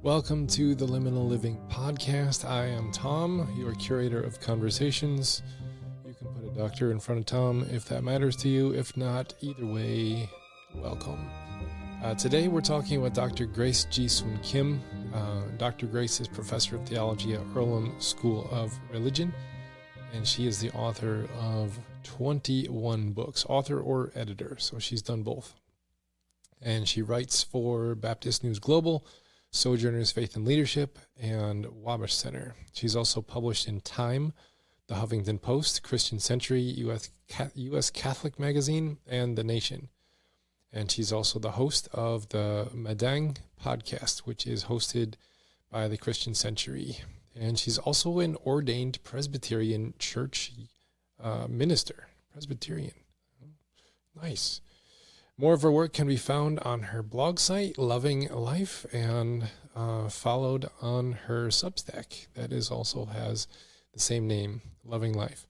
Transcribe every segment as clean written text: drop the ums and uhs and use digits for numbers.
Welcome to the Liminal Living Podcast. I am Tom, your curator of conversations. You can put a doctor in front of Tom if that matters to you. If not, either way, welcome. Today we're talking with Dr. Grace Ji-Sun Kim. Dr. Grace is professor of theology at Earlham School of Religion, and she is the author of 21 books, author or editor, so she's done both. And she writes for Baptist News Global, Sojourners Faith and Leadership, and Wabash Center. She's also published in Time, The Huffington Post, Christian Century, U.S. Catholic Magazine, and The Nation. And she's also the host of the Madang podcast, which is hosted by the Christian Century. And she's also an ordained Presbyterian church minister. Presbyterian. Nice. More of her work can be found on her blog site, Loving Life, and followed on her Substack. That is also has the same name, Loving Life.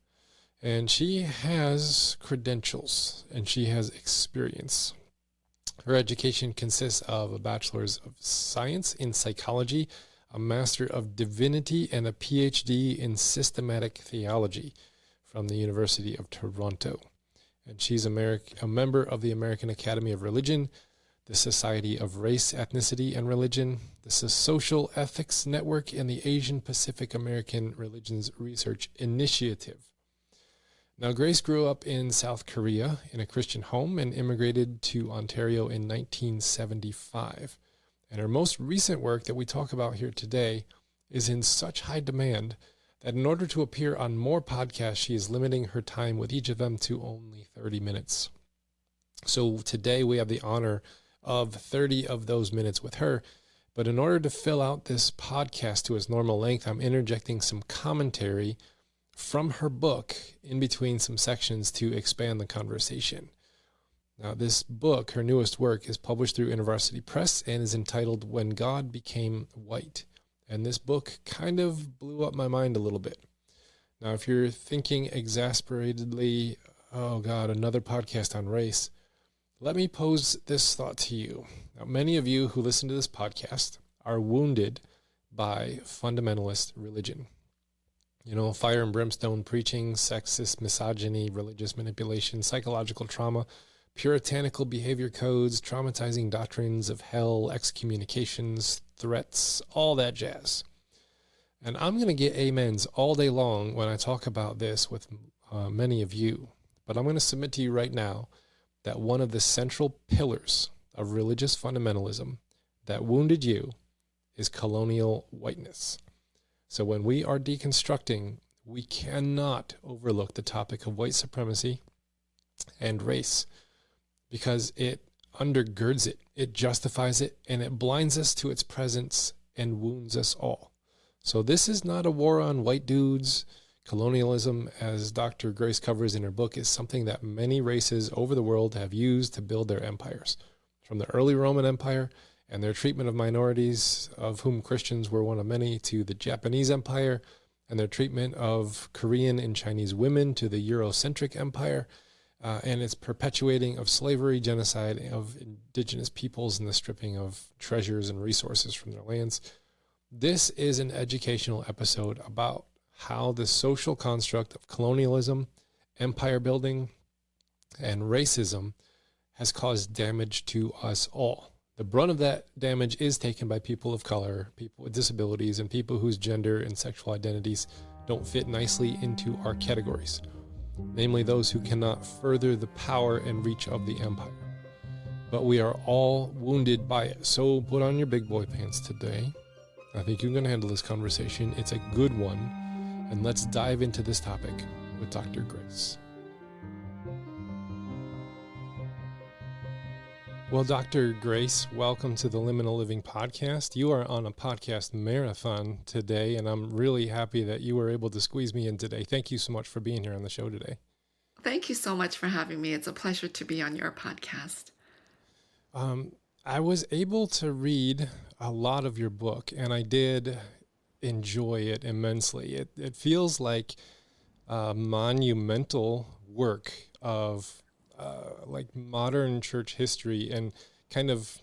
And she has credentials, and she has experience. Her education consists of a Bachelor's of Science in Psychology, a Master of Divinity, and a PhD in Systematic Theology from the University of Toronto. And she's a member of the American Academy of Religion, the Society of Race, Ethnicity, and Religion, the Social Ethics Network, and the Asian Pacific American Religions Research Initiative. Now, Grace grew up in South Korea in a Christian home and immigrated to Ontario in 1975. And her most recent work that we talk about here today is in such high demand that in order to appear on more podcasts, she is limiting her time with each of them to only 30 minutes. So today we have the honor of 30 of those minutes with her. But in order to fill out this podcast to its normal length, I'm interjecting some commentary from her book in between some sections to expand the conversation. Now, this book, her newest work, is published through InterVarsity Press and is entitled When God Became White. And this book kind of blew up my mind a little bit. Now, if you're thinking exasperatedly, oh God, another podcast on race, let me pose this thought to you. Now, many of you who listen to this podcast are wounded by fundamentalist religion. You know, fire and brimstone preaching, sexist misogyny, religious manipulation, psychological trauma, puritanical behavior codes, traumatizing doctrines of hell, excommunications, threats, all that jazz. And I'm going to get amens all day long when I talk about this with many of you. But I'm going to submit to you right now that one of the central pillars of religious fundamentalism that wounded you is colonial whiteness. So when we are deconstructing, we cannot overlook the topic of white supremacy and race, because it undergirds it, it justifies it, and it blinds us to its presence and wounds us all. So this is not a war on white dudes. Colonialism, as Dr. Grace covers in her book, is something that many races over the world have used to build their empires. From the early Roman Empire and their treatment of minorities, of whom Christians were one of many, to the Japanese Empire and their treatment of Korean and Chinese women, to the Eurocentric Empire, and its perpetuating of slavery, genocide of indigenous peoples, and the stripping of treasures and resources from their lands. This is an educational episode about how the social construct of colonialism, empire building, and racism has caused damage to us all. The brunt of that damage is taken by people of color, people with disabilities, and people whose gender and sexual identities don't fit nicely into our categories, namely those who cannot further the power and reach of the empire. But we are all wounded by it. So put on your big boy pants today. I think you're going to handle this conversation. It's a good one. And let's dive into this topic with Dr. Grace. Well, Dr. Grace, welcome to the Liminal Living Podcast. You are on a podcast marathon today, and I'm really happy that you were able to squeeze me in today. Thank you so much for being here on the show today. Thank you so much for having me. It's a pleasure to be on your podcast. I was able to read a lot of your book, and I did enjoy it immensely. It feels like a monumental work of like modern church history, and kind of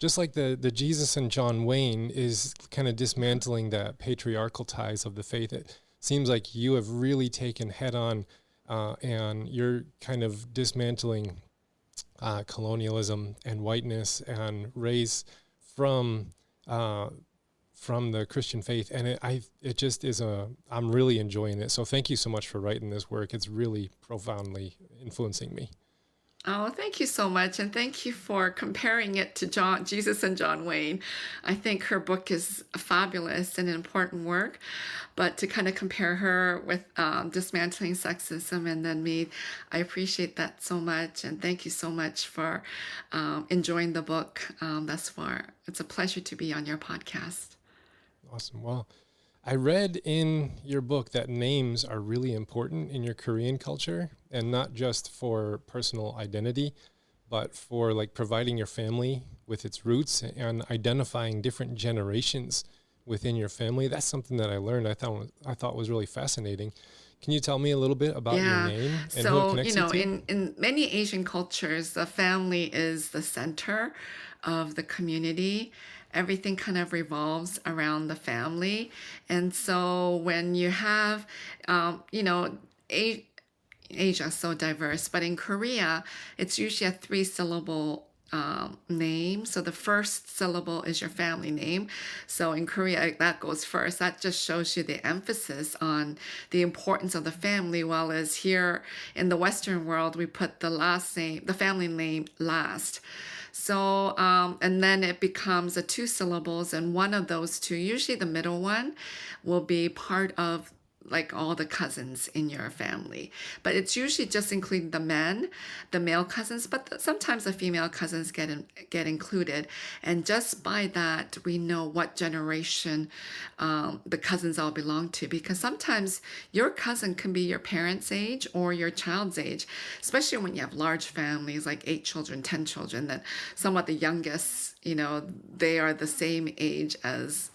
just like the Jesus and John Wayne is kind of dismantling the patriarchal ties of the faith. It seems like you have really taken head on, and you're kind of dismantling colonialism and whiteness and race from the Christian faith. And it just is I'm really enjoying it. So thank you so much for writing this work. It's really profoundly influencing me. Oh, thank you so much. And thank you for comparing it to Jesus and John Wayne. I think her book is fabulous and an important work. But to kind of compare her with Dismantling Sexism and then me, I appreciate that so much. And thank you so much for enjoying the book thus far. It's a pleasure to be on your podcast. Awesome. Well, I read in your book that names are really important in your Korean culture, and not just for personal identity, but for like providing your family with its roots and identifying different generations within your family. That's something that I learned. I thought was really fascinating. Can you tell me a little bit about your name and who it connects you to? In many Asian cultures, the family is the center of the community. Everything kind of revolves around the family. And so when you have, Asia is so diverse, but in Korea, it's usually a 3-syllable name. So the first syllable is your family name. So in Korea, that goes first. That just shows you the emphasis on the importance of the family, while as here in the Western world, we put the family name last. So, and then it becomes 2 syllables, and one of those two, usually the middle one, will be part of like all the cousins in your family. But it's usually just including the male cousins, but sometimes the female cousins get included. And just by that, we know what generation the cousins all belong to, because sometimes your cousin can be your parents' age or your child's age, especially when you have large families, like 8 children, 10 children, that some of the youngest, they are the same age as,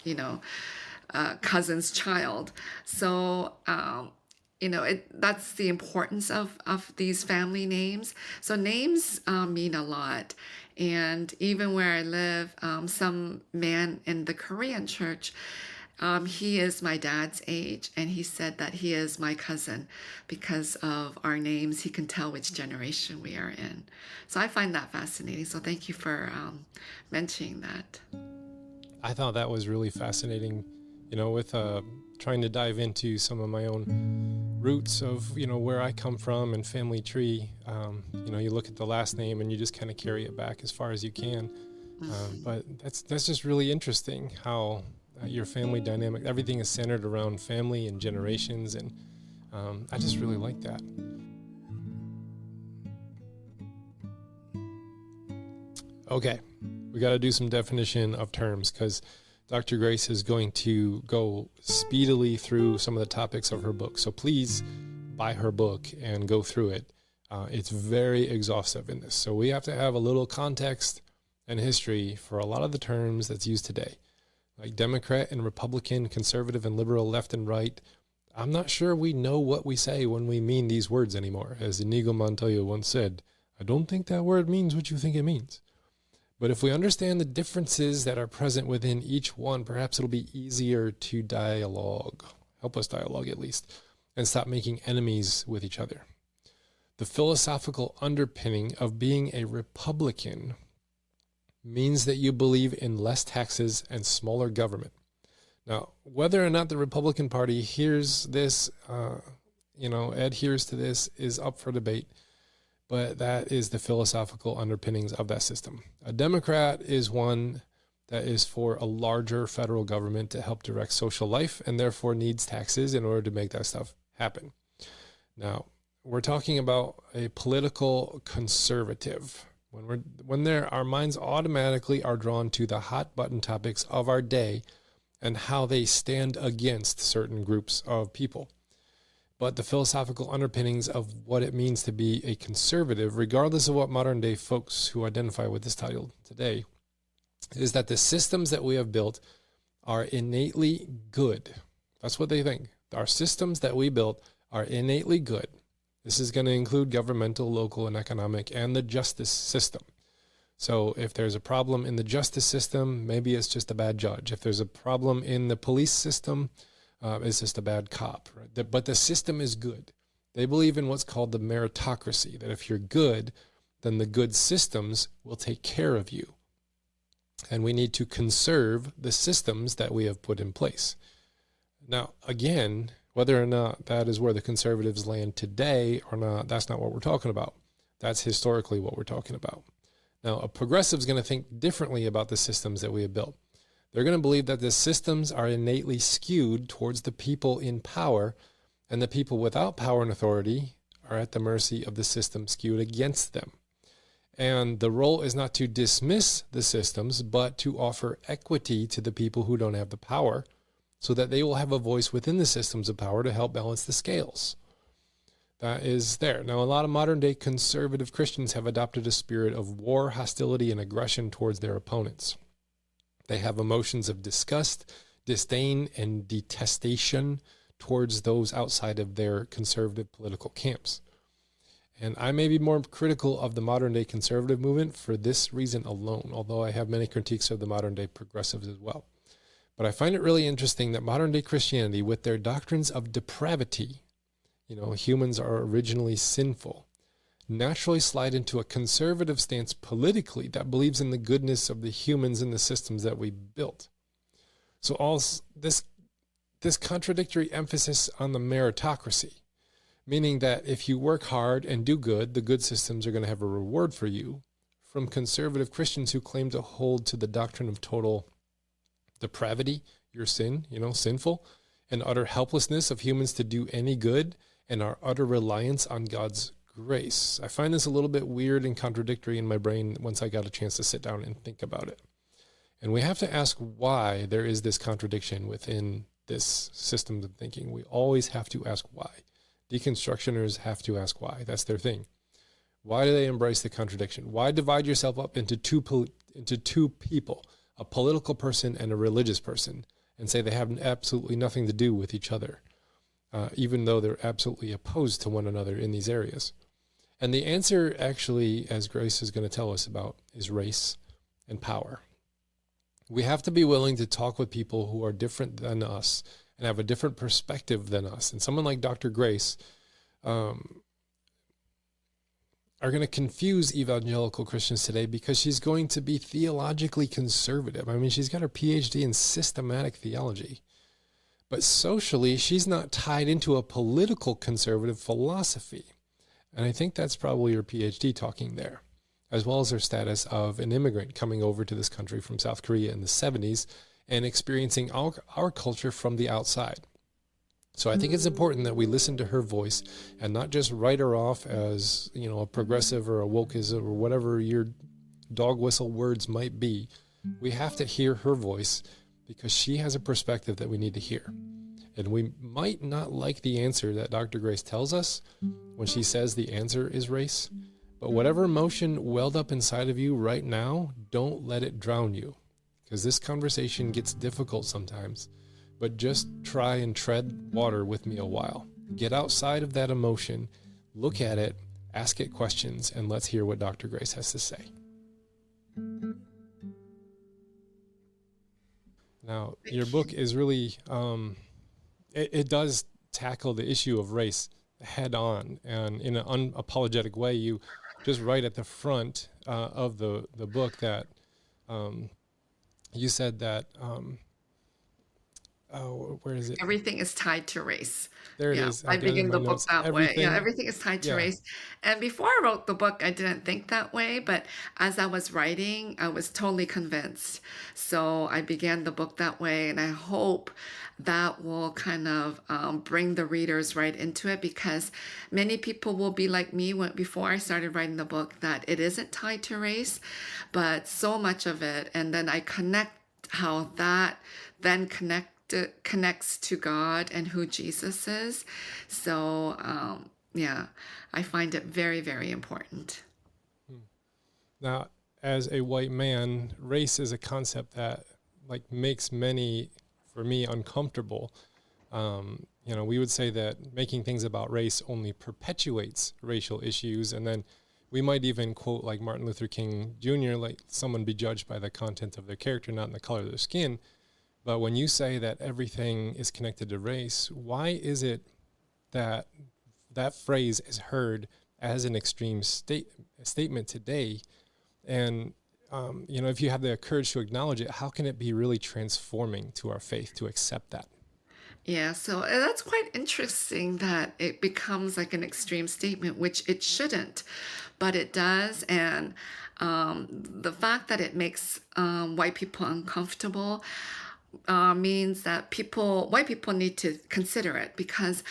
cousin's child. So, that's the importance of these family names. So names mean a lot. And even where I live, some man in the Korean church, he is my dad's age, and he said that he is my cousin because of our names. He can tell which generation we are in. So I find that fascinating. So thank you for mentioning that. I thought that was really fascinating. With trying to dive into some of my own roots of, where I come from and family tree. You look at the last name and you just kind of carry it back as far as you can. But that's just really interesting how your family dynamic, everything is centered around family and generations. And I just really like that. Okay, we got to do some definition of terms, because Dr. Grace is going to go speedily through some of the topics of her book. So please buy her book and go through it. It's very exhaustive in this. So we have to have a little context and history for a lot of the terms that's used today, like Democrat and Republican, conservative and liberal, left and right. I'm not sure we know what we say when we mean these words anymore. As Inigo Montoya once said, I don't think that word means what you think it means. But if we understand the differences that are present within each one, perhaps it'll be easier to help us dialogue at least, and stop making enemies with each other. The philosophical underpinning of being a Republican means that you believe in less taxes and smaller government. Now, whether or not the Republican Party hears this, adheres to this, is up for debate. But that is the philosophical underpinnings of that system. A Democrat is one that is for a larger federal government to help direct social life, and therefore needs taxes in order to make that stuff happen. Now, we're talking about a political conservative. Our minds automatically are drawn to the hot button topics of our day and how they stand against certain groups of people. But the philosophical underpinnings of what it means to be a conservative, regardless of what modern day folks who identify with this title today, is that the systems that we have built are innately good. That's what they think. Our systems that we built are innately good. This is going to include governmental, local, and economic, and the justice system. So if there's a problem in the justice system, maybe it's just a bad judge. If there's a problem in the police system, it's just a bad cop. Right? But the system is good. They believe in what's called the meritocracy, that if you're good, then the good systems will take care of you. And we need to conserve the systems that we have put in place. Now, again, whether or not that is where the conservatives land today or not, that's not what we're talking about. That's historically what we're talking about. Now, a progressive is going to think differently about the systems that we have built. They're going to believe that the systems are innately skewed towards the people in power, and the people without power and authority are at the mercy of the system skewed against them. And the role is not to dismiss the systems, but to offer equity to the people who don't have the power, so that they will have a voice within the systems of power to help balance the scales. That is there. Now, a lot of modern day conservative Christians have adopted a spirit of war, hostility, and aggression towards their opponents. They have emotions of disgust, disdain, and detestation towards those outside of their conservative political camps. And I may be more critical of the modern day conservative movement for this reason alone, although I have many critiques of the modern day progressives as well. But I find it really interesting that modern day Christianity, with their doctrines of depravity, humans are originally sinful, naturally slide into a conservative stance politically that believes in the goodness of the humans and the systems that we built. So all this contradictory emphasis on the meritocracy, meaning that if you work hard and do good, the good systems are going to have a reward for you, from conservative Christians who claim to hold to the doctrine of total depravity, your sin, sinful, and utter helplessness of humans to do any good, and our utter reliance on God's grace. I find this a little bit weird and contradictory in my brain once I got a chance to sit down and think about it. And we have to ask why there is this contradiction within this system of thinking. We always have to ask why. Deconstructioners have to ask why. That's their thing. Why do they embrace the contradiction? Why divide yourself up into two people, a political person and a religious person, and say they have absolutely nothing to do with each other, even though they're absolutely opposed to one another in these areas? And the answer, actually, as Grace is going to tell us about, is race and power. We have to be willing to talk with people who are different than us and have a different perspective than us. And someone like Dr. Grace are going to confuse evangelical Christians today because she's going to be theologically conservative. I mean, she's got her PhD in systematic theology. But socially, she's not tied into a political conservative philosophy. And I think that's probably her PhD talking there, as well as her status of an immigrant coming over to this country from South Korea in the 70s and experiencing our culture from the outside. So I think it's important that we listen to her voice and not just write her off as, a progressive or a wokeism or whatever your dog whistle words might be. We have to hear her voice because she has a perspective that we need to hear. And we might not like the answer that Dr. Grace tells us when she says the answer is race, but whatever emotion welled up inside of you right now, don't let it drown you, because this conversation gets difficult sometimes. But just try and tread water with me a while. Get outside of that emotion, look at it, ask it questions, and let's hear what Dr. Grace has to say. Now, your book is really, it does tackle the issue of race head on, and in an unapologetic way. You just write at the front of the book that you said that, where is it? Everything is tied to race. There it is. I begin the book that way. Yeah, everything is tied to Yeah. race. And before I wrote the book, I didn't think that way. But as I was writing, I was totally convinced. So I began the book that way. And I hope that will kind of bring the readers right into it, because many people will be like me before I started writing the book, that it isn't tied to race, but so much of it. And then I connect how that then connects to God and who Jesus is. So, I find it very, very important. Now, as a white man, race is a concept that makes many, for me, uncomfortable. We would say that making things about race only perpetuates racial issues, and then We might even quote like Martin Luther King Jr., like someone be judged by the content of their character, not in the color of their skin. But when you say that everything is connected to race, why is it that that phrase is heard as an extreme statement today? And, if you have the courage to acknowledge it, how can it be really transforming to our faith to accept that? Yeah, so that's quite interesting that it becomes like an extreme statement, which it shouldn't, but it does. And the fact that it makes white people uncomfortable means that white people need to consider it, because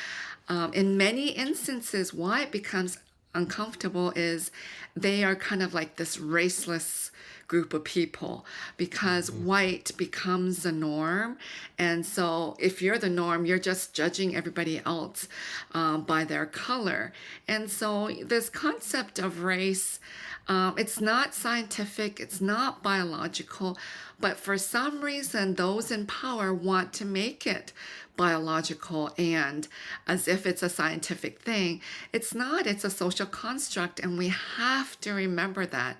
in many instances, why it becomes uncomfortable is they are kind of like this raceless group of people, because white becomes the norm. And so if you're the norm, you're just judging everybody else by their color. And so this concept of race, it's not scientific, it's not biological, but for some reason, those in power want to make it biological and as if it's a scientific thing. It's not, it's a social construct, and we have to remember that.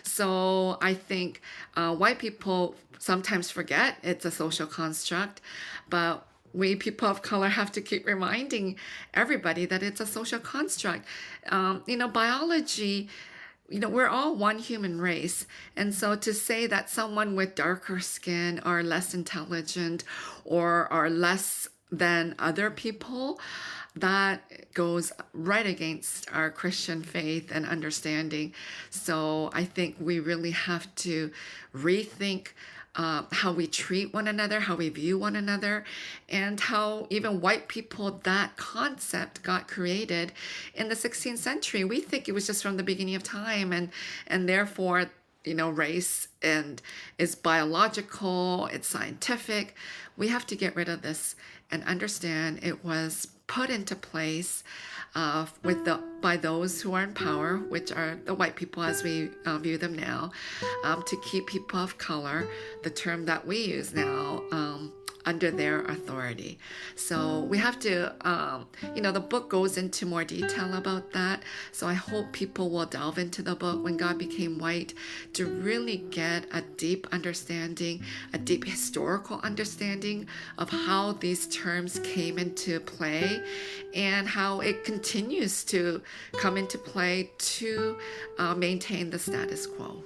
So I think white people sometimes forget it's a social construct, but we people of color have to keep reminding everybody that it's a social construct. Biology, we're all one human race. And so to say that someone with darker skin are less intelligent or are less than other people, that goes right against our Christian faith and understanding. So I think we really have to rethink how we treat one another, how we view one another, and how even white people, that concept got created in the 16th century. We think it was just from the beginning of time, and therefore, race and is biological, it's scientific. We have to get rid of this and understand it was put into place by those who are in power, which are the white people as we view them now, to keep people of color, the term that we use now, under their authority. So we have to, the book goes into more detail about that. So I hope people will delve into the book, When God Became White, to really get a deep understanding, a deep historical understanding of how these terms came into play and how it continues to come into play to maintain the status quo.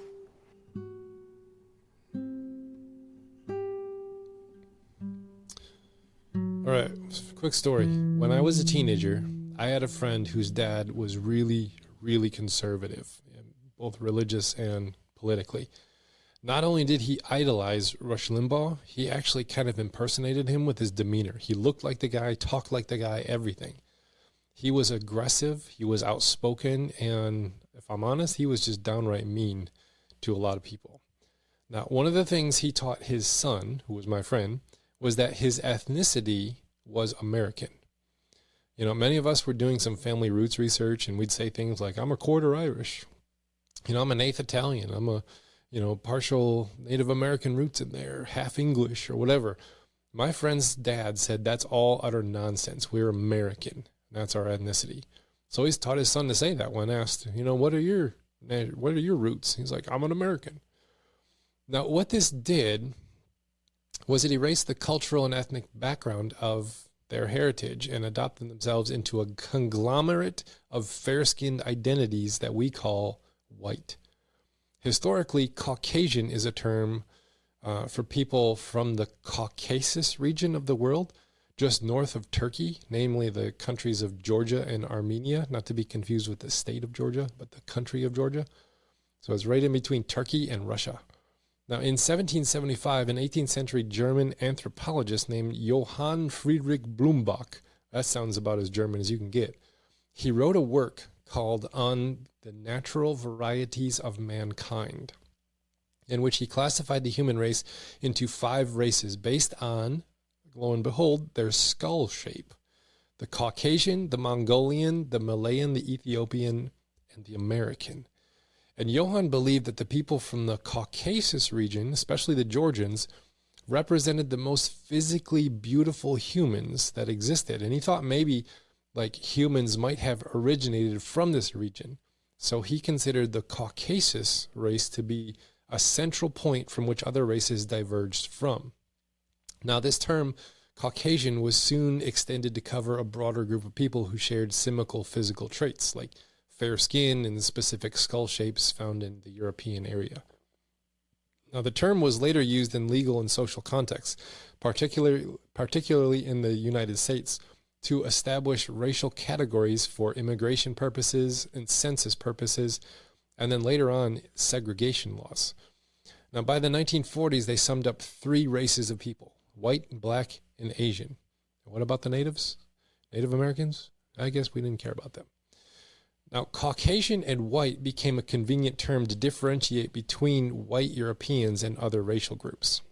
All right, quick story. When I was a teenager, I had a friend whose dad was really, really conservative, both religious and politically. Not only did he idolize Rush Limbaugh, he actually kind of impersonated him with his demeanor. He looked like the guy, talked like the guy, everything. He was aggressive, he was outspoken, and if I'm honest, he was just downright mean to a lot of people. Now, one of the things he taught his son, who was my friend, was that his ethnicity was American. Many of us were doing some family roots research, and we'd say things like, I'm a quarter Irish. I'm an eighth Italian. I'm a, partial Native American roots in there, half English or whatever. My friend's dad said that's all utter nonsense. We're American. That's our ethnicity. So he's taught his son to say that when asked, what are your roots? He's like, I'm an American. Now, what this did was it erased the cultural and ethnic background of their heritage and adopted themselves into a conglomerate of fair-skinned identities that we call white. Historically, Caucasian is a term for people from the Caucasus region of the world, just north of Turkey, namely the countries of Georgia and Armenia, not to be confused with the state of Georgia, but the country of Georgia. So it's right in between Turkey and Russia. Now, in 1775, an 18th century German anthropologist named Johann Friedrich Blumenbach, that sounds about as German as you can get, he wrote a work called On the Natural Varieties of Mankind, in which he classified the human race into 5 races based on, lo and behold, their skull shape: the Caucasian, the Mongolian, the Malayan, the Ethiopian, and the American. And Johann believed that the people from the Caucasus region, especially the Georgians, represented the most physically beautiful humans that existed. And he thought maybe like humans might have originated from this region. So he considered the Caucasus race to be a central point from which other races diverged from. Now, this term Caucasian was soon extended to cover a broader group of people who shared similar physical traits, like fair skin and specific skull shapes found in the European area. Now, the term was later used in legal and social contexts, particularly in the United States, to establish racial categories for immigration purposes and census purposes, and then later on, segregation laws. Now, by the 1940s, they summed up 3 races of people: white, black, and Asian. And what about the natives? Native Americans? I guess we didn't care about them. Now, Caucasian and white became a convenient term to differentiate between white Europeans and other racial groups.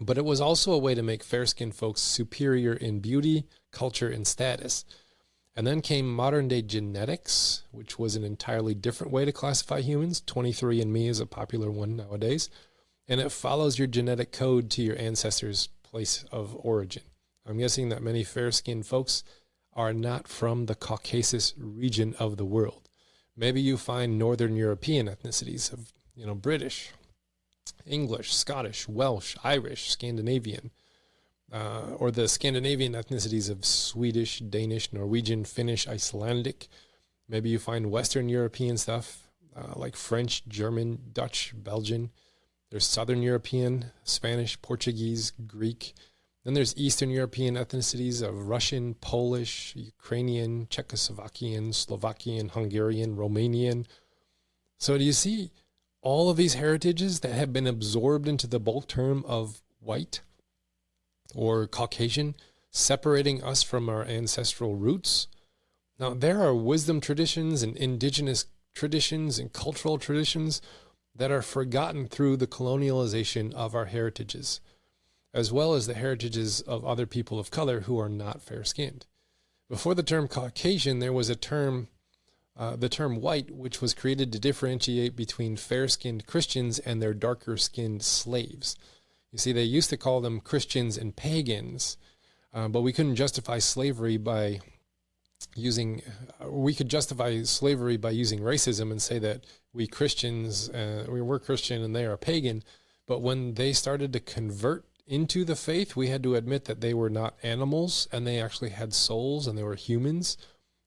But it was also a way to make fair-skinned folks superior in beauty, culture, and status. And then came modern-day genetics, which was an entirely different way to classify humans. 23andMe is a popular one nowadays. And it follows your genetic code to your ancestors' place of origin. I'm guessing that many fair-skinned folks are not from the Caucasus region of the world. Maybe you find Northern European ethnicities of, British, English, Scottish, Welsh, Irish, Scandinavian, or the Scandinavian ethnicities of Swedish, Danish, Norwegian, Finnish, Icelandic. Maybe you find Western European stuff like French, German, Dutch, Belgian. There's Southern European, Spanish, Portuguese, Greek. Then there's Eastern European ethnicities of Russian, Polish, Ukrainian, Czechoslovakian, Slovakian, Hungarian, Romanian. So do you see all of these heritages that have been absorbed into the bulk term of white or Caucasian, separating us from our ancestral roots? Now, there are wisdom traditions and indigenous traditions and cultural traditions that are forgotten through the colonialization of our heritages, as well as the heritages of other people of color who are not fair-skinned. Before the term Caucasian, there was the term white, which was created to differentiate between fair-skinned Christians and their darker-skinned slaves. You see, they used to call them Christians and pagans, but we couldn't justify slavery by using racism and say that we Christians, we're Christian and they are pagan. But when they started to convert into the faith, we had to admit that they were not animals and they actually had souls and they were humans.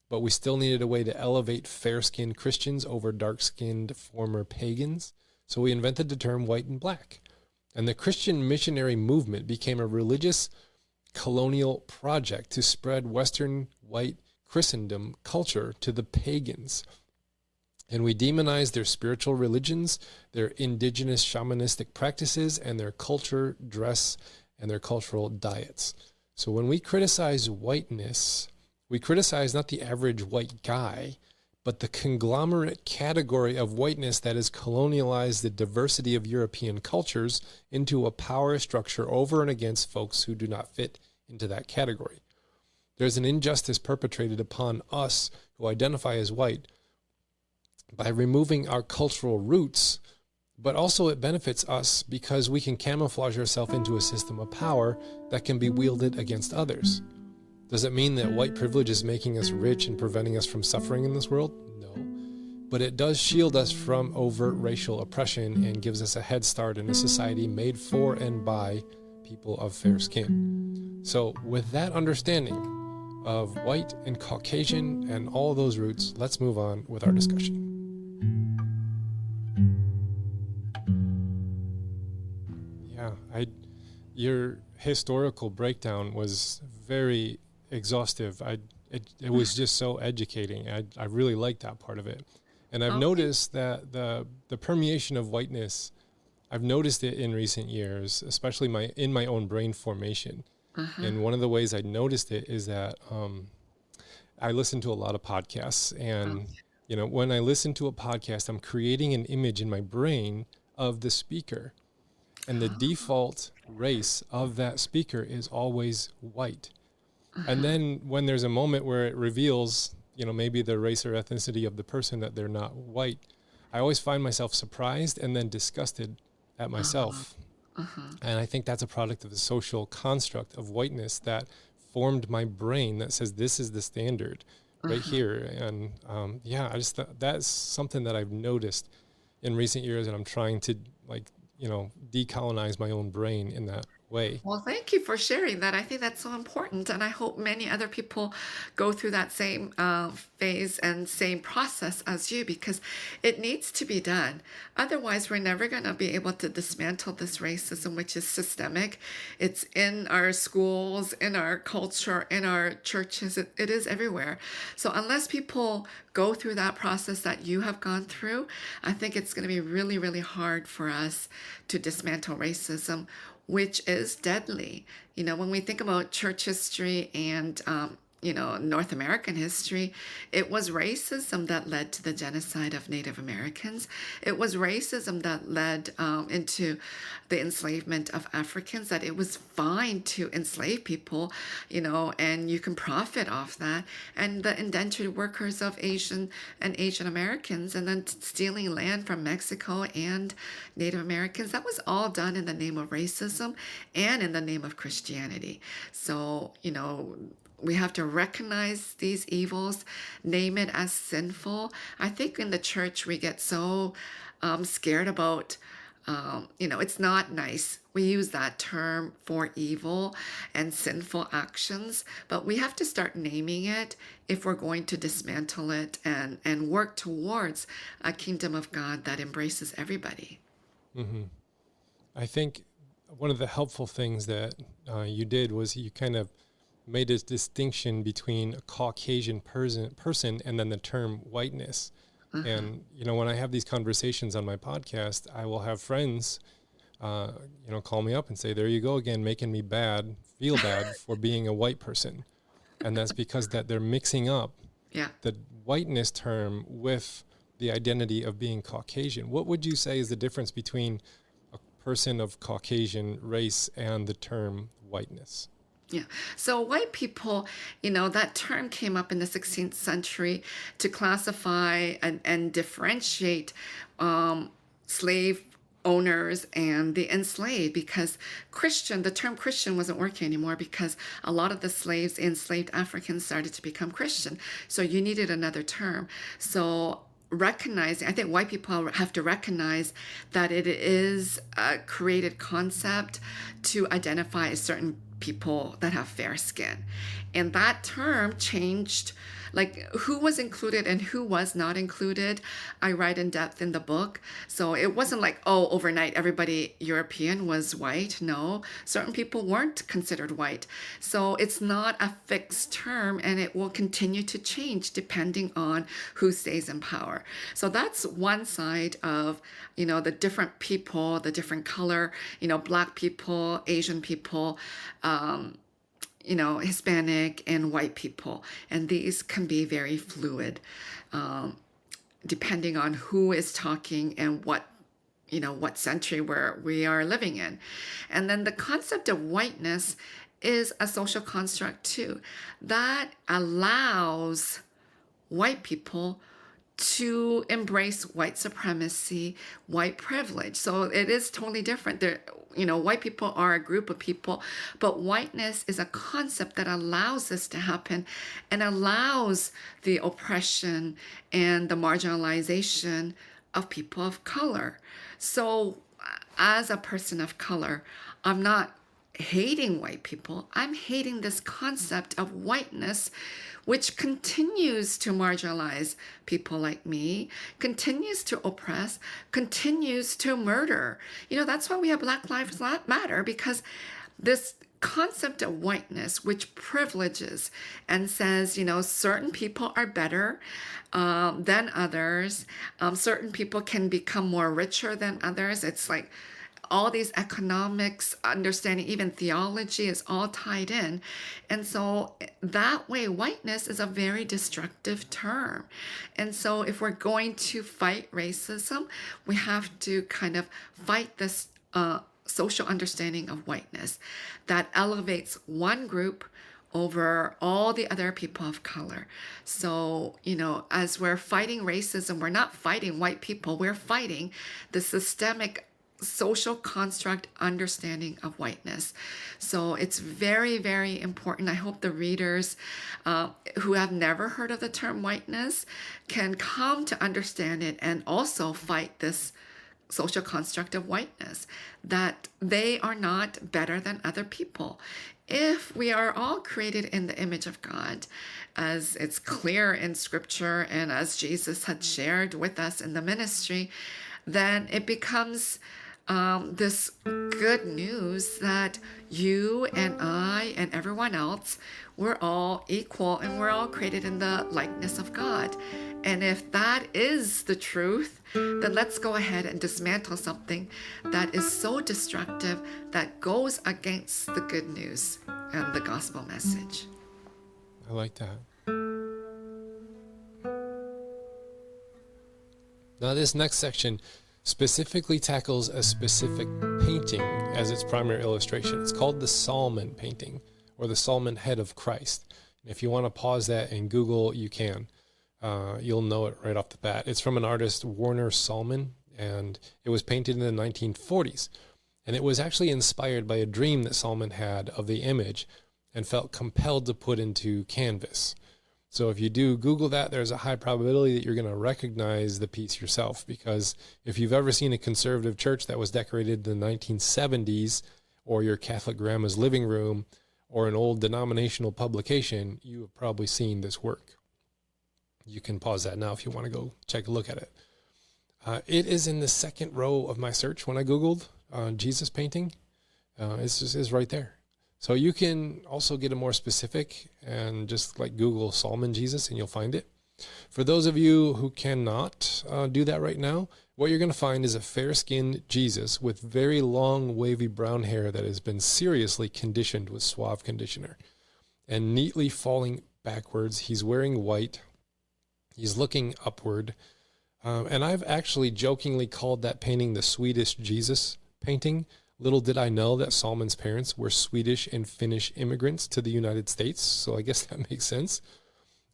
But we still needed a way to elevate fair-skinned Christians over dark-skinned former pagans. So we invented the term white and black. And the Christian missionary movement became a religious colonial project to spread Western white Christendom culture to the pagans. And we demonized their spiritual religions, their indigenous shamanistic practices, and their culture, dress, and their cultural diets. So when we criticize whiteness, we criticize not the average white guy, but the conglomerate category of whiteness that has colonialized the diversity of European cultures into a power structure over and against folks who do not fit into that category. There's an injustice perpetrated upon us who identify as white by removing our cultural roots, but also it benefits us because we can camouflage ourselves into a system of power that can be wielded against others. Does it mean that white privilege is making us rich and preventing us from suffering in this world? No. But it does shield us from overt racial oppression and gives us a head start in a society made for and by people of fair skin. So with that understanding of white and Caucasian and all of those roots, let's move on with our discussion. Yeah, your historical breakdown was very exhaustive. It was just so educating. I really liked that part of it. And I've noticed that the permeation of whiteness, I've noticed it in recent years, especially in my own brain formation. And one of the ways I noticed it is that I listen to a lot of podcasts, and when I listen to a podcast, I'm creating an image in my brain of the speaker, and the default race of that speaker is always white. And then when there's a moment where it reveals, maybe the race or ethnicity of the person, that they're not white, I always find myself surprised and then disgusted at myself. And I think that's a product of the social construct of whiteness that formed my brain that says this is the standard. right here. And yeah, I just that's something that I've noticed in recent years, and I'm trying to decolonize my own brain in that way. Well, thank you for sharing that. I think that's so important, and I hope many other people go through that same phase and same process as you, because it needs to be done. Otherwise, we're never going to be able to dismantle this racism, which is systemic. It's in our schools, in our culture, in our churches. It is everywhere. So unless people go through that process that you have gone through, I think it's going to be really, really hard for us to dismantle racism, which is deadly. When we think about church history and North American history, it was racism that led to the genocide of Native Americans. It was racism that led into the enslavement of Africans, that it was fine to enslave people, and you can profit off that. And the indentured workers of Asian Americans, and then stealing land from Mexico and Native Americans, that was all done in the name of racism and in the name of Christianity. So, we have to recognize these evils, name it as sinful. I think in the church we get so scared about, it's not nice. We use that term for evil and sinful actions, but we have to start naming it if we're going to dismantle it and work towards a kingdom of God that embraces everybody. Mm-hmm. I think one of the helpful things that you did was you kind of made this distinction between a Caucasian person and then the term whiteness. Uh-huh. And, when I have these conversations on my podcast, I will have friends, call me up and say, there you go again, making me feel bad for being a white person. And that's because that they're mixing up the whiteness term with the identity of being Caucasian. What would you say is the difference between a person of Caucasian race and the term whiteness? Yeah. So white people, that term came up in the 16th century to classify and differentiate slave owners and the enslaved, because the term Christian wasn't working anymore, because a lot of the enslaved Africans started to become Christian. So you needed another term. So I think white people have to recognize that it is a created concept to identify a certain people that have fair skin. And that term changed, like who was included and who was not included. I write in depth in the book. So it wasn't like, overnight everybody European was white. No, certain people weren't considered white. So it's not a fixed term, and it will continue to change depending on who stays in power. So that's one side of, the different people, the different color, Black people, Asian people, Hispanic and white people. And these can be very fluid, depending on who is talking and what century we are living in. And then the concept of whiteness is a social construct too, that allows white people to embrace white supremacy, white privilege. So it is totally different. White people are a group of people, but whiteness is a concept that allows this to happen and allows the oppression and the marginalization of people of color. So as a person of color, I'm not hating white people. I'm hating this concept of whiteness, which continues to marginalize people like me, continues to oppress, continues to murder. That's why we have Black Lives Matter, because this concept of whiteness, which privileges and says, certain people are better than others. Certain people can become more richer than others. It's like all these economics, understanding, even theology is all tied in. And so that way, whiteness is a very destructive term. And so if we're going to fight racism, we have to kind of fight this social understanding of whiteness that elevates one group over all the other people of color. So, as we're fighting racism, we're not fighting white people, we're fighting the systemic social construct understanding of whiteness. So it's very, very important. I hope the readers who have never heard of the term whiteness can come to understand it and also fight this social construct of whiteness, that they are not better than other people. If we are all created in the image of God, as it's clear in scripture and as Jesus had shared with us in the ministry, then it becomes this good news that you and I and everyone else, we're all equal and we're all created in the likeness of God. And if that is the truth, then let's go ahead and dismantle something that is so destructive, that goes against the good news and the gospel message. I like that. Now, this next section specifically tackles a specific painting as its primary illustration. It's called the Salmon painting, or the Salmon head of Christ. And if you want to pause that and Google, you can. You'll know it right off the bat. It's from an artist, Warner Salmon, and it was painted in the 1940s. And it was actually inspired by a dream that Salmon had of the image and felt compelled to put into canvas. So if you do Google that, there's a high probability that you're going to recognize the piece yourself, because if you've ever seen a conservative church that was decorated in the 1970s, or your Catholic grandma's living room, or an old denominational publication, you have probably seen this work. You can pause that now if you want to go check a look at it. It is in the second row of my search when I Googled Jesus painting. It's right there. So you can also get a more specific and just like Google Salmon Jesus and you'll find it. For those of you who cannot do that right now, what you're going to find is a fair-skinned Jesus with very long, wavy brown hair that has been seriously conditioned with suave conditioner and neatly falling backwards. He's wearing white. He's looking upward. And I've actually jokingly called that painting the Swedish Jesus painting. Little did I know that Salmon's parents were Swedish and Finnish immigrants to the United States, so I guess that makes sense.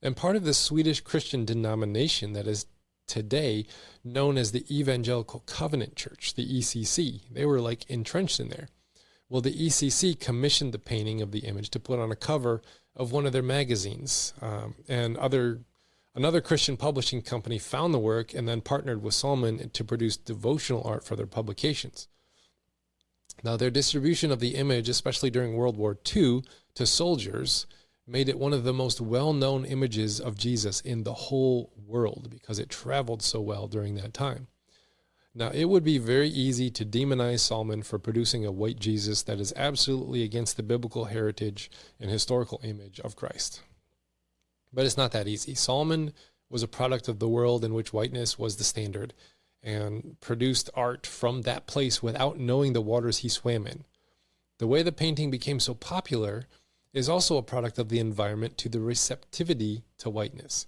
And part of the Swedish Christian denomination that is today known as the Evangelical Covenant Church, the ECC, they were like entrenched in there. Well, the ECC commissioned the painting of the image to put on a cover of one of their magazines, and another Christian publishing company found the work and then partnered with Salmon to produce devotional art for their publications. Now, their distribution of the image, especially during World War II, to soldiers, made it one of the most well-known images of Jesus in the whole world because it traveled so well during that time. Now, it would be very easy to demonize Salmon for producing a white Jesus that is absolutely against the biblical heritage and historical image of Christ. But it's not that easy. Salmon was a product of the world in which whiteness was the standard, and produced art from that place without knowing the waters he swam in. The way the painting became so popular is also a product of the environment to the receptivity to whiteness.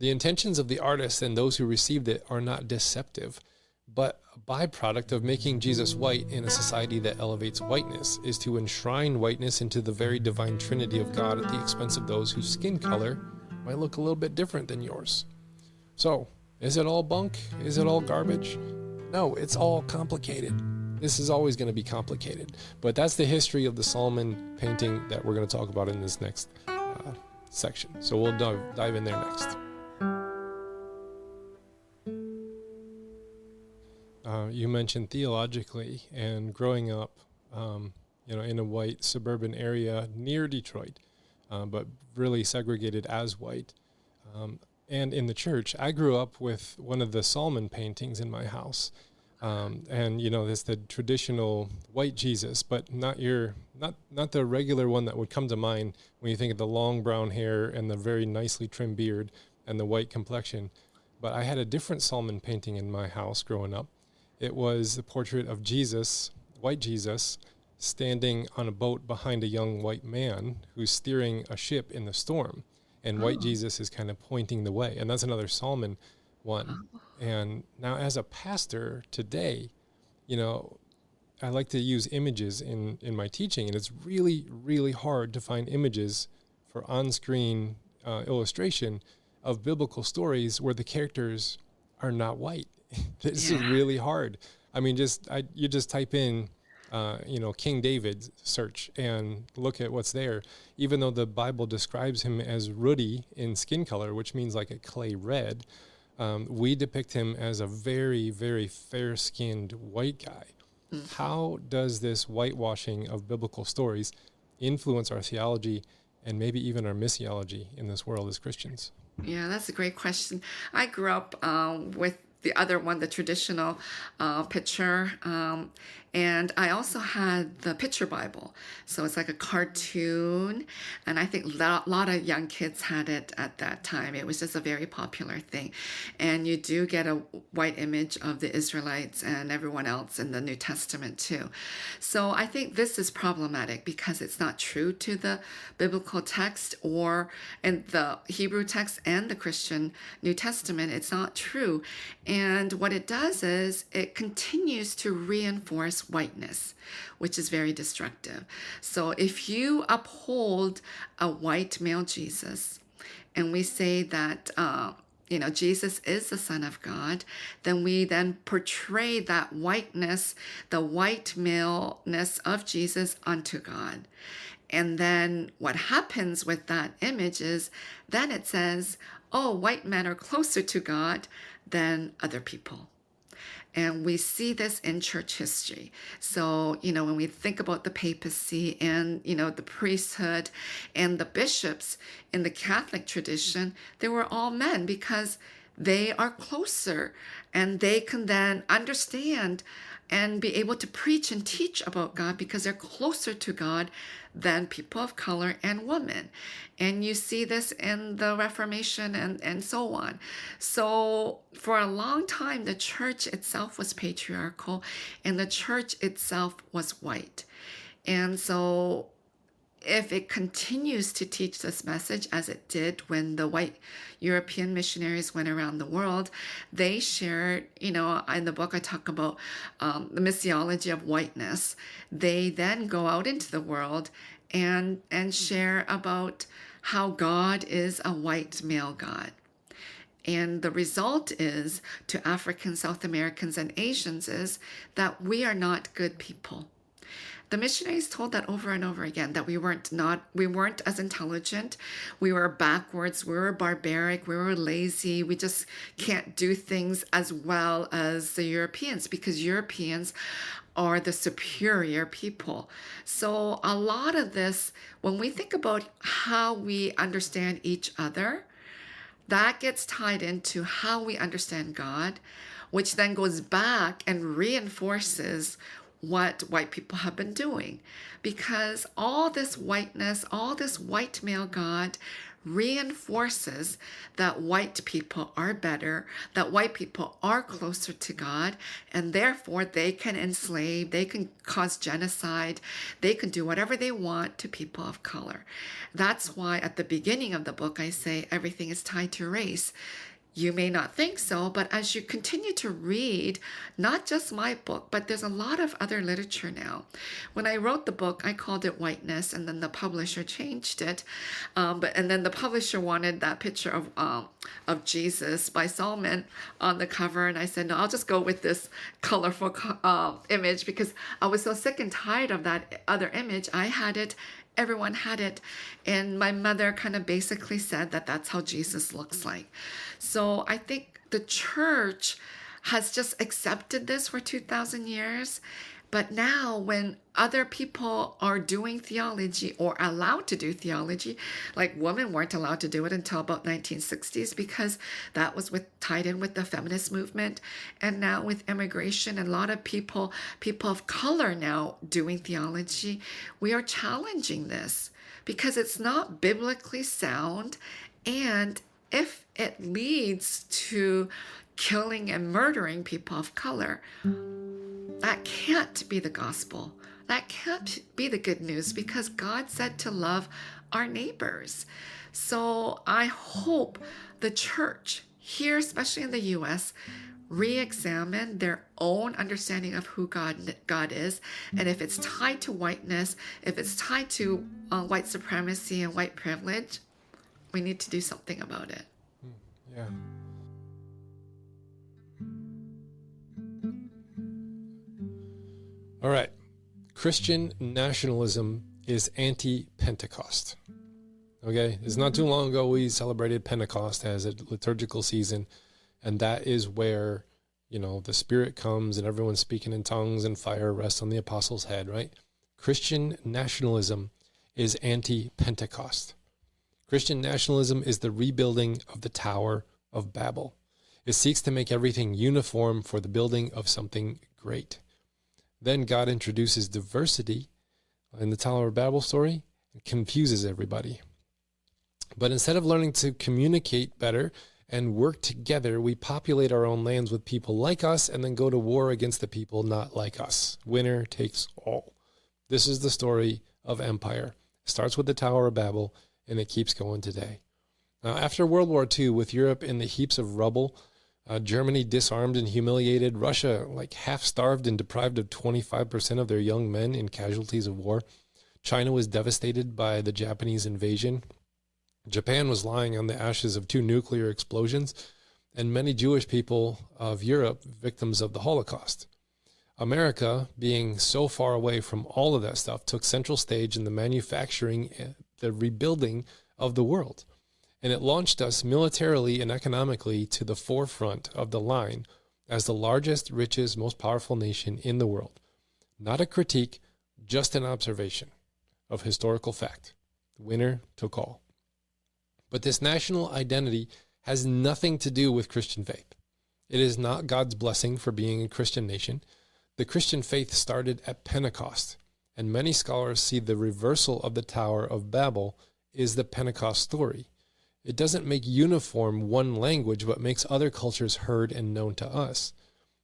The intentions of the artist and those who received it are not deceptive, but a byproduct of making Jesus white in a society that elevates whiteness is to enshrine whiteness into the very divine trinity of God at the expense of those whose skin color might look a little bit different than yours. So, is it all bunk? Is it all garbage? No, it's all complicated. This is always going to be complicated. But that's the history of the Salmon painting that we're going to talk about in this next section. So we'll dive in there next. You mentioned theologically and growing up, in a white suburban area near Detroit, but really segregated as white. And in the church, I grew up with one of the Salmon paintings in my house. It's the traditional white Jesus, but not the regular one that would come to mind when you think of the long brown hair and the very nicely trimmed beard and the white complexion. But I had a different Salmon painting in my house growing up. It was the portrait of Jesus, white Jesus, standing on a boat behind a young white man who's steering a ship in the storm. And white Jesus is kind of pointing the way. And that's another Salmon one. And now as a pastor today, I like to use images in my teaching. And it's really, really hard to find images for on-screen illustration of biblical stories where the characters are not white. This is really hard. I mean, you just type in, King David search and look at what's there. Even though the Bible describes him as ruddy in skin color, which means like a clay red, we depict him as a very, very fair-skinned white guy. How does this whitewashing of biblical stories influence our theology and maybe even our missiology in this world as Christians? Yeah, that's a great question. I grew up with the other one, the traditional picture. And I also had the picture Bible. So it's like a cartoon. And I think a lot of young kids had it at that time. It was just a very popular thing. And you do get a white image of the Israelites and everyone else in the New Testament too. So I think this is problematic because it's not true to the biblical text or in the Hebrew text and the Christian New Testament. It's not true. And what it does is it continues to reinforce whiteness, which is very destructive. So if you uphold a white male Jesus, and we say that Jesus is the Son of God, then we then portray that whiteness, the white maleness of Jesus unto God. And then what happens with that image is then it says, oh, white men are closer to God than other people. And we see this in church history. So, when we think about the papacy and, the priesthood and the bishops in the Catholic tradition, they were all men because they are closer and they can then understand and be able to preach and teach about God because they're closer to God than people of color and women. And you see this in the Reformation and so on. So for a long time, the church itself was patriarchal and the church itself was white. And so if it continues to teach this message as it did when the white European missionaries went around the world, they shared, in the book I talk about the missiology of whiteness. They then go out into the world and share about how God is a white male God. And the result is to Africans, South Americans, and Asians is that we are not good people. The missionaries told that over and over again, that we weren't as intelligent, we were backwards, we were barbaric, we were lazy, we just can't do things as well as the Europeans because Europeans are the superior people. So a lot of this, when we think about how we understand each other, that gets tied into how we understand God, which then goes back and reinforces what white people have been doing. Because all this whiteness, all this white male God reinforces that white people are better, that white people are closer to God, and therefore they can enslave, they can cause genocide, they can do whatever they want to people of color. That's why at the beginning of the book I say everything is tied to race. You may not think so, but as you continue to read, not just my book, but there's a lot of other literature now. When I wrote the book, I called it Whiteness, and then the publisher changed it. And then the publisher wanted that picture of Jesus by Solomon on the cover, and I said, no, I'll just go with this colorful image because I was so sick and tired of that other image. I had it. Everyone had it. And my mother kind of basically said that that's how Jesus looks like. So I think the church has just accepted this for 2,000 years. But now when other people are doing theology or allowed to do theology, like women weren't allowed to do it until about 1960s because that was tied in with the feminist movement. And now with immigration and a lot of people of color now doing theology, we are challenging this because it's not biblically sound. And if it leads to killing and murdering people of color, that can't be the gospel. That can't be the good news because God said to love our neighbors. So I hope the church here, especially in the U.S., re-examine their own understanding of who God is. And if it's tied to whiteness, if it's tied to white supremacy and white privilege, we need to do something about it. Yeah. All right. Christian nationalism is anti-Pentecost. Okay? It's not too long ago we celebrated Pentecost as a liturgical season, and that is where, the Spirit comes and everyone's speaking in tongues and fire rests on the apostles' head, right? Christian nationalism is anti-Pentecost. Christian nationalism is the rebuilding of the Tower of Babel. It seeks to make everything uniform for the building of something great. Then God introduces diversity in the Tower of Babel story and confuses everybody. But instead of learning to communicate better and work together, we populate our own lands with people like us and then go to war against the people not like us. Winner takes all. This is the story of empire. It starts with the Tower of Babel, and it keeps going today. Now, after World War II, with Europe in the heaps of rubble, Germany disarmed and humiliated, Russia half-starved and deprived of 25% of their young men in casualties of war, China was devastated by the Japanese invasion, Japan was lying on the ashes of 2 nuclear explosions, and many Jewish people of Europe victims of the Holocaust. America, being so far away from all of that stuff, took central stage in the manufacturing, the rebuilding of the world. And it launched us militarily and economically to the forefront of the line as the largest, richest, most powerful nation in the world. Not a critique, just an observation of historical fact. The winner took all. But this national identity has nothing to do with Christian faith. It is not God's blessing for being a Christian nation. The Christian faith started at Pentecost, and many scholars see the reversal of the Tower of Babel is the Pentecost story. It doesn't make uniform one language, but makes other cultures heard and known to us.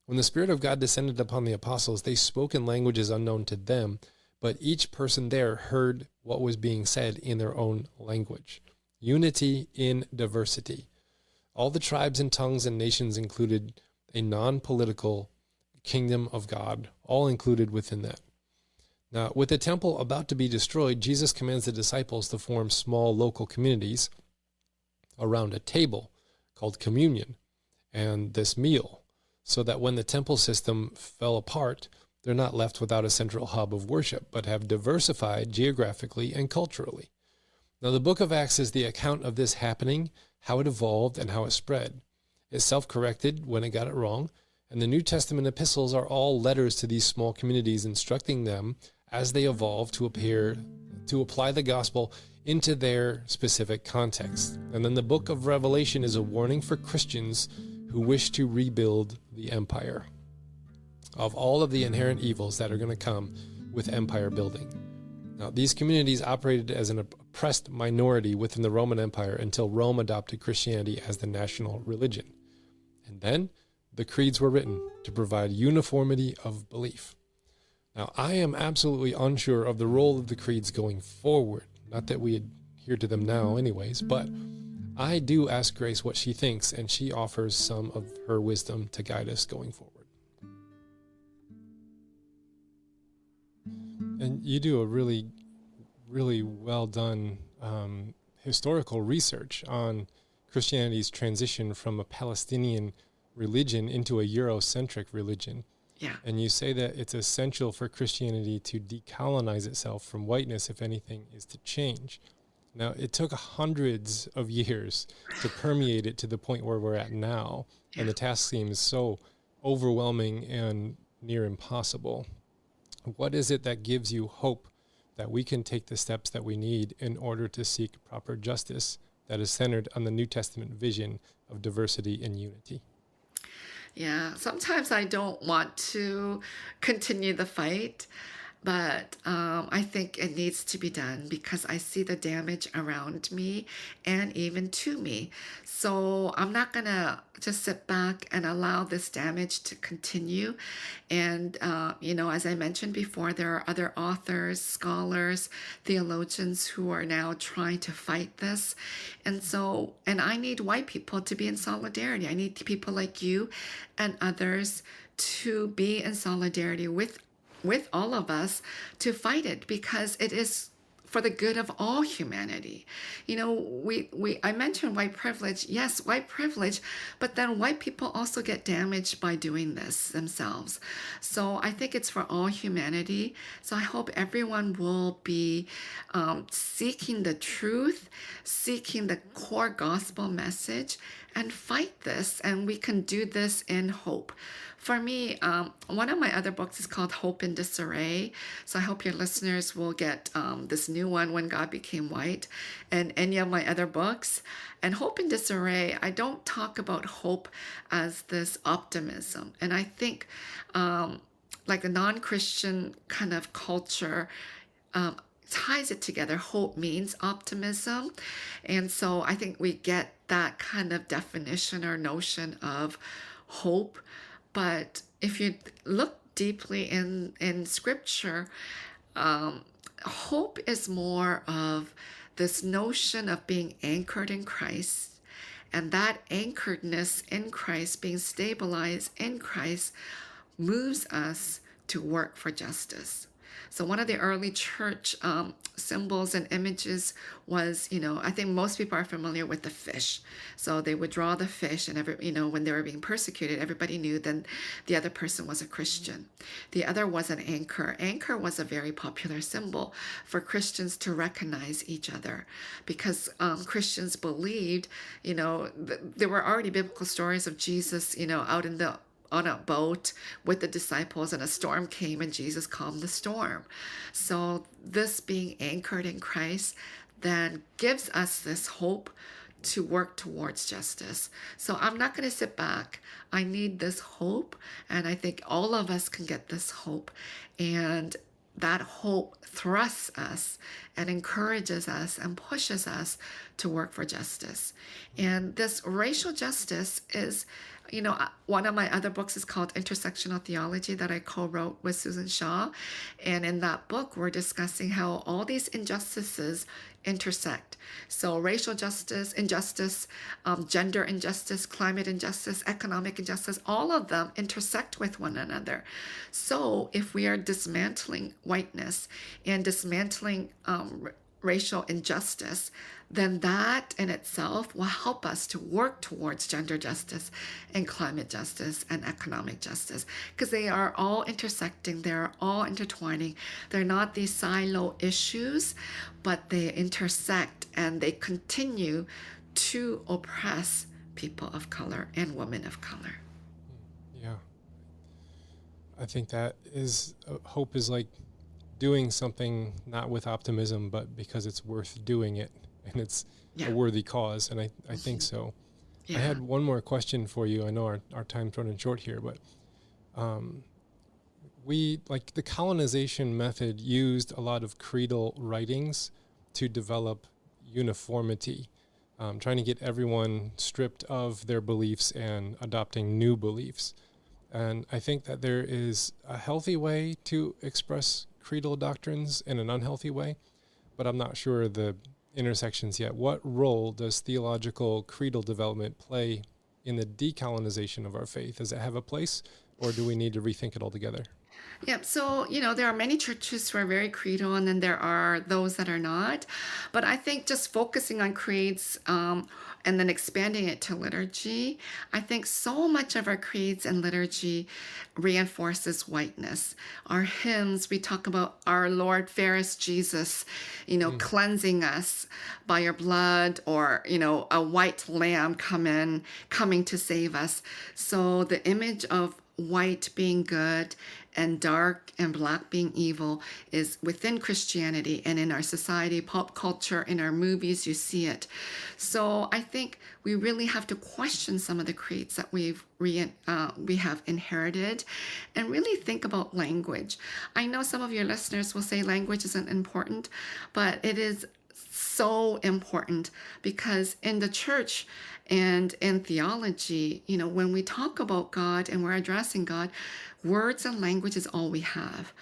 When the Spirit of God descended upon the apostles, they spoke in languages unknown to them, but each person there heard what was being said in their own language. Unity in diversity. All the tribes and tongues and nations included a non-political kingdom of God, all included within that. Now, with the temple about to be destroyed, Jesus commands the disciples to form small local communities around a table called communion and this meal, so that when the temple system fell apart, they're not left without a central hub of worship, but have diversified geographically and culturally. Now, the book of Acts is the account of this happening, how it evolved, and how it spread. It self-corrected when it got it wrong, and the New Testament epistles are all letters to these small communities instructing them as they evolve to apply the gospel into their specific context. And then the book of Revelation is a warning for Christians who wish to rebuild the empire of all of the inherent evils that are going to come with empire building. Now, these communities operated as an oppressed minority within the Roman Empire until Rome adopted Christianity as the national religion. And then the creeds were written to provide uniformity of belief. Now, I am absolutely unsure of the role of the creeds going forward. Not that we adhere to them now anyways, but I do ask Grace what she thinks, and she offers some of her wisdom to guide us going forward. And you do a really, really well done historical research on Christianity's transition from a Palestinian religion into a Eurocentric religion. Yeah. And you say that it's essential for Christianity to decolonize itself from whiteness if anything is to change. Now, it took hundreds of years to permeate it to the point where we're at now, and the task seems so overwhelming and near impossible. What is it that gives you hope that we can take the steps that we need in order to seek proper justice that is centered on the New Testament vision of diversity and unity? Yeah, sometimes I don't want to continue the fight, but I think it needs to be done because I see the damage around me and even to me. So I'm not going to just sit back and allow this damage to continue. And, as I mentioned before, there are other authors, scholars, theologians who are now trying to fight this. And I need white people to be in solidarity. I need people like you and others to be in solidarity with all of us to fight it because it is for the good of all humanity. I mentioned white privilege. Yes, white privilege, but then white people also get damaged by doing this themselves. So I think it's for all humanity. So I hope everyone will be seeking the truth, seeking the core gospel message, and fight this. And we can do this in hope. For me, one of my other books is called Hope in Disarray. So I hope your listeners will get this new one, When God Became White, and any of my other books. And Hope in Disarray, I don't talk about hope as this optimism. And I think like the non-Christian kind of culture ties it together. Hope means optimism. And so I think we get that kind of definition or notion of hope. But if you look deeply in scripture, hope is more of this notion of being anchored in Christ, and that anchoredness in Christ, being stabilized in Christ, moves us to work for justice. So one of the early church symbols and images was, I think most people are familiar with the fish. So they would draw the fish, and when they were being persecuted, everybody knew then the other person was a Christian. The other was an anchor. Anchor was a very popular symbol for Christians to recognize each other, because Christians believed, there were already biblical stories of Jesus, out on a boat with the disciples, and a storm came and Jesus calmed the storm. So this being anchored in Christ then gives us this hope to work towards justice. So I'm not going to sit back. I need this hope, and I think all of us can get this hope. And that hope thrusts us and encourages us and pushes us to work for justice. And this racial justice is, one of my other books is called Intersectional Theology that I co-wrote with Susan Shaw. And in that book, we're discussing how all these injustices intersect. So racial justice, injustice, gender injustice, climate injustice, economic injustice, all of them intersect with one another. So if we are dismantling whiteness and dismantling racial injustice, then that in itself will help us to work towards gender justice and climate justice and economic justice, because they are all intersecting, they're all intertwining. They're not these silo issues, but they intersect and they continue to oppress people of color and women of color. Yeah. I think that is, hope is like doing something not with optimism, but because it's worth doing it and it's a worthy cause. And I think so. Yeah. I had one more question for you. I know our time's running short here, but we, like the colonization method, used a lot of creedal writings to develop uniformity, trying to get everyone stripped of their beliefs and adopting new beliefs. And I think that there is a healthy way to express creedal doctrines in an unhealthy way, but I'm not sure the intersections yet. What role does theological creedal development play in the decolonization of our faith? Does it have a place, or do we need to rethink it altogether? Yeah, so, there are many churches who are very creedal, and then there are those that are not. But I think just focusing on creeds and then expanding it to liturgy, I think so much of our creeds and liturgy reinforces whiteness. Our hymns, we talk about our Lord, fairest Jesus, cleansing us by your blood, or, a white lamb coming to save us. So the image of white being good and dark and black being evil is within Christianity and in our society, pop culture, in our movies, you see it. So I think we really have to question some of the creeds that we have inherited, and really think about language. I know some of your listeners will say language isn't important, but it is so important, because in the church and in theology, when we talk about God and we're addressing God, Words and language is all we have.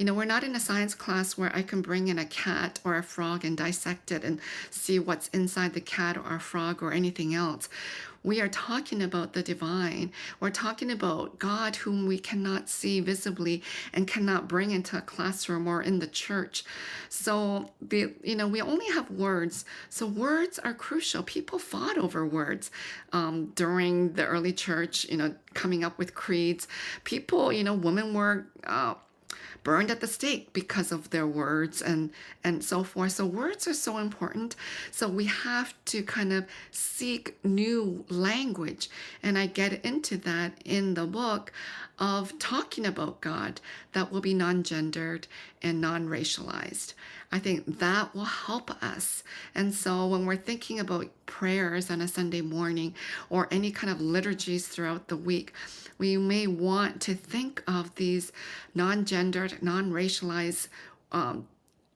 We're not in a science class where I can bring in a cat or a frog and dissect it and see what's inside the cat or a frog or anything else. We are talking about the divine. We're talking about God whom we cannot see visibly and cannot bring into a classroom or in the church. So we only have words. So words are crucial. People fought over words during the early church, coming up with creeds. People, women were burned at the stake because of their words and so forth. So words are so important. So we have to kind of seek new language. And I get into that in the book of talking about God that will be non-gendered and non-racialized. I think that will help us. And so when we're thinking about prayers on a Sunday morning or any kind of liturgies throughout the week, we may want to think of these non-gendered, non-racialized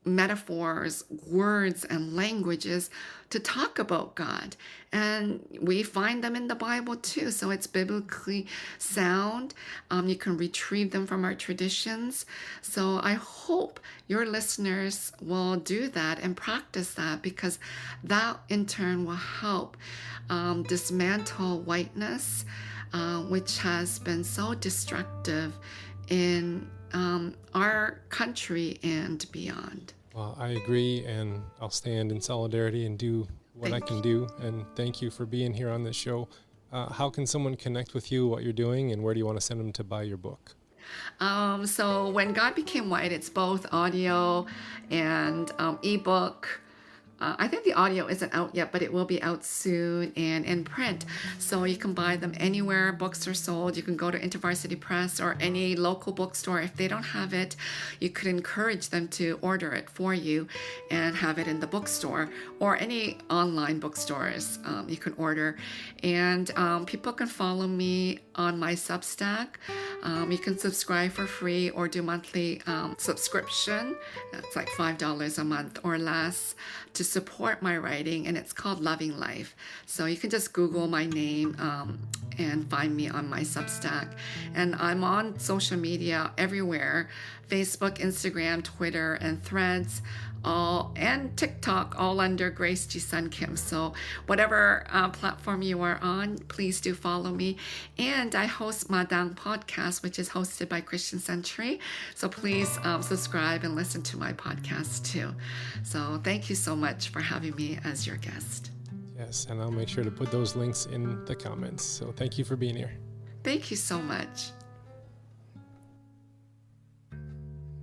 metaphors, words, and languages to talk about God. And we find them in the Bible too. So it's biblically sound. You can retrieve them from our traditions. So I hope your listeners will do that and practice that, because that in turn will help dismantle whiteness, which has been so destructive in our country and beyond. Well, I agree, and I'll stand in solidarity and do what I can do. And thank you for being here on this show. How can someone connect with you, what you're doing, and where do you want to send them to buy your book? So When God Became White, it's both audio and ebook. I think the audio isn't out yet, but it will be out soon, and in print. So you can buy them anywhere books are sold. You can go to InterVarsity Press or any local bookstore. If they don't have it, you could encourage them to order it for you and have it in the bookstore, or any online bookstores you can order. And people can follow me on my Substack. You can subscribe for free or do monthly subscription. That's like $5 a month or less to support my writing, and it's called Loving Life. So you can just Google my name and find me on my Substack. And I'm on social media everywhere: Facebook, Instagram, Twitter, and Threads, and TikTok, all under Grace G. Sun Kim. So whatever platform you are on, please do follow me. And I host Madang Podcast, which is hosted by Christian Century. So please subscribe and listen to my podcast too. So thank you so much for having me as your guest. Yes, and I'll make sure to put those links in the comments. So thank you for being here. Thank you so much.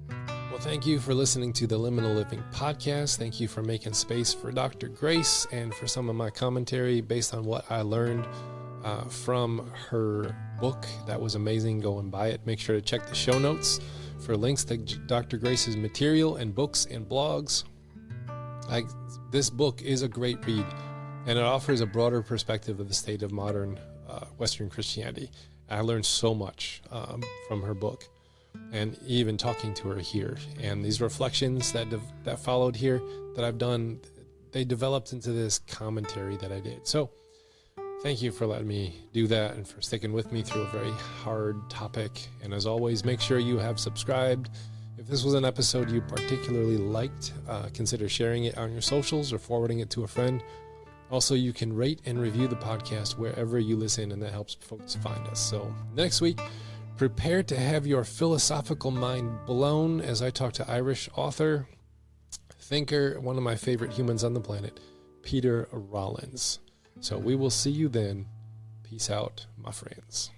Well, thank you for listening to the Liminal Living Podcast. Thank you for making space for Dr. Grace and for some of my commentary based on what I learned from her book. That was amazing. Go and buy it. Make sure to check the show notes for links to Dr. Grace's material and books and blogs. This book is a great read, and it offers a broader perspective of the state of modern Western Christianity. I learned so much from her book, and even talking to her here. And these reflections that followed here that I've done, they developed into this commentary that I did. So thank you for letting me do that and for sticking with me through a very hard topic. And as always, make sure you have subscribed. If this was an episode you particularly liked, consider sharing it on your socials or forwarding it to a friend. Also, you can rate and review the podcast wherever you listen, and that helps folks find us. So next week, prepare to have your philosophical mind blown as I talk to Irish author, thinker, one of my favorite humans on the planet, Peter Rollins. So we will see you then. Peace out, my friends.